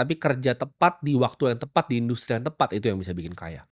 Tapi kerja tepat di waktu yang tepat, di industri yang tepat, itu yang bisa bikin kaya.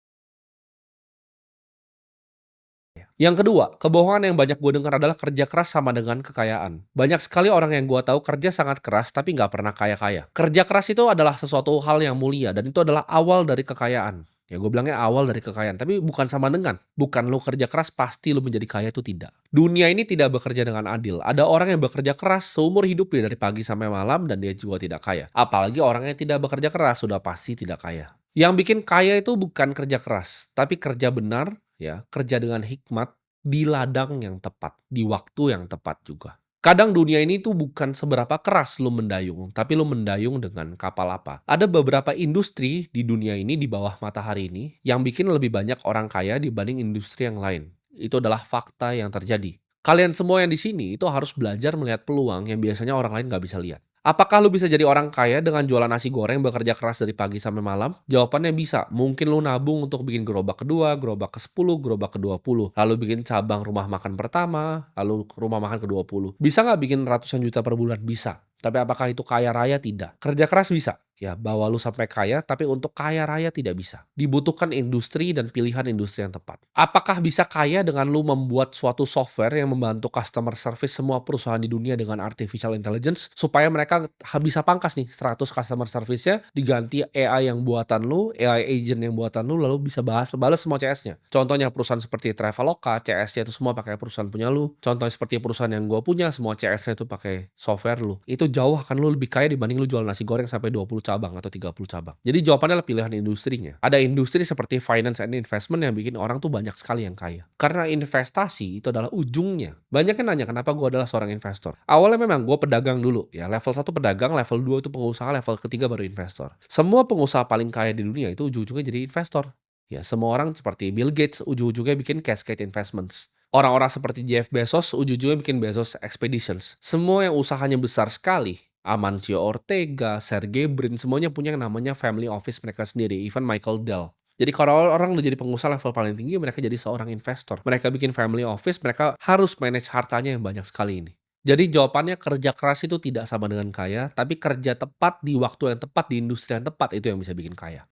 Yang kedua, kebohongan yang banyak gue dengar adalah kerja keras sama dengan kekayaan. Banyak sekali orang yang gue tahu kerja sangat keras tapi nggak pernah kaya-kaya. Kerja keras itu adalah sesuatu hal yang mulia dan itu adalah awal dari kekayaan. Ya gue bilangnya awal dari kekayaan, tapi bukan sama dengan. Bukan lu kerja keras pasti lu menjadi kaya, itu tidak. Dunia ini tidak bekerja dengan adil. Ada orang yang bekerja keras seumur hidupnya dari pagi sampai malam dan dia juga tidak kaya. Apalagi orang yang tidak bekerja keras sudah pasti tidak kaya. Yang bikin kaya itu bukan kerja keras, tapi kerja benar, ya, kerja dengan hikmat, di ladang yang tepat, di waktu yang tepat juga. Kadang dunia ini tuh bukan seberapa keras lu mendayung, tapi lu mendayung dengan kapal apa. Ada beberapa industri di dunia ini, di bawah matahari ini, yang bikin lebih banyak orang kaya dibanding industri yang lain. Itu adalah fakta yang terjadi. Kalian semua yang di sini itu harus belajar melihat peluang yang biasanya orang lain nggak bisa lihat. Apakah lu bisa jadi orang kaya dengan jualan nasi goreng bekerja keras dari pagi sampai malam? Jawabannya bisa. Mungkin lu nabung untuk bikin gerobak kedua, gerobak ke-10, gerobak ke-20. Lalu bikin cabang rumah makan pertama, lalu rumah makan ke-20. Bisa nggak bikin ratusan juta per bulan? Bisa. Tapi apakah itu kaya raya? Tidak. Kerja keras bisa. Ya, bawa lu sampai kaya, tapi untuk kaya raya tidak bisa. Dibutuhkan industri dan pilihan industri yang tepat. Apakah bisa kaya dengan lu membuat suatu software yang membantu customer service semua perusahaan di dunia dengan artificial intelligence supaya mereka bisa pangkas nih 100 customer service-nya diganti AI yang buatan lu, AI agent yang buatan lu, lalu bisa balas semua CS-nya. Contohnya perusahaan seperti Traveloka, CS-nya itu semua pakai perusahaan punya lu. Contohnya seperti perusahaan yang gua punya, semua CS-nya itu pakai software lu. Itu jauh akan lu lebih kaya dibanding lu jual nasi goreng sampai 20 cabang atau 30 cabang. Jadi jawabannya adalah pilihan industrinya. Ada industri seperti finance and investment yang bikin orang tuh banyak sekali yang kaya. Karena investasi itu adalah ujungnya. Banyak yang nanya kenapa gue adalah seorang investor. Awalnya memang gue pedagang dulu ya. Level 1 pedagang, level 2 itu pengusaha, level ketiga baru investor. Semua pengusaha paling kaya di dunia itu ujung-ujungnya jadi investor. Ya, semua orang seperti Bill Gates ujung-ujungnya bikin Cascade Investments. Orang-orang seperti Jeff Bezos ujung-ujungnya bikin Bezos Expeditions. Semua yang usahanya besar sekali, Amancio Ortega, Sergey Brin, semuanya punya yang namanya family office mereka sendiri, even Michael Dell. Jadi kalau orang udah jadi pengusaha level paling tinggi, mereka jadi seorang investor. Mereka bikin family office, mereka harus manage hartanya yang banyak sekali ini. Jadi jawabannya kerja keras itu tidak sama dengan kaya, tapi kerja tepat di waktu yang tepat, di industri yang tepat, itu yang bisa bikin kaya.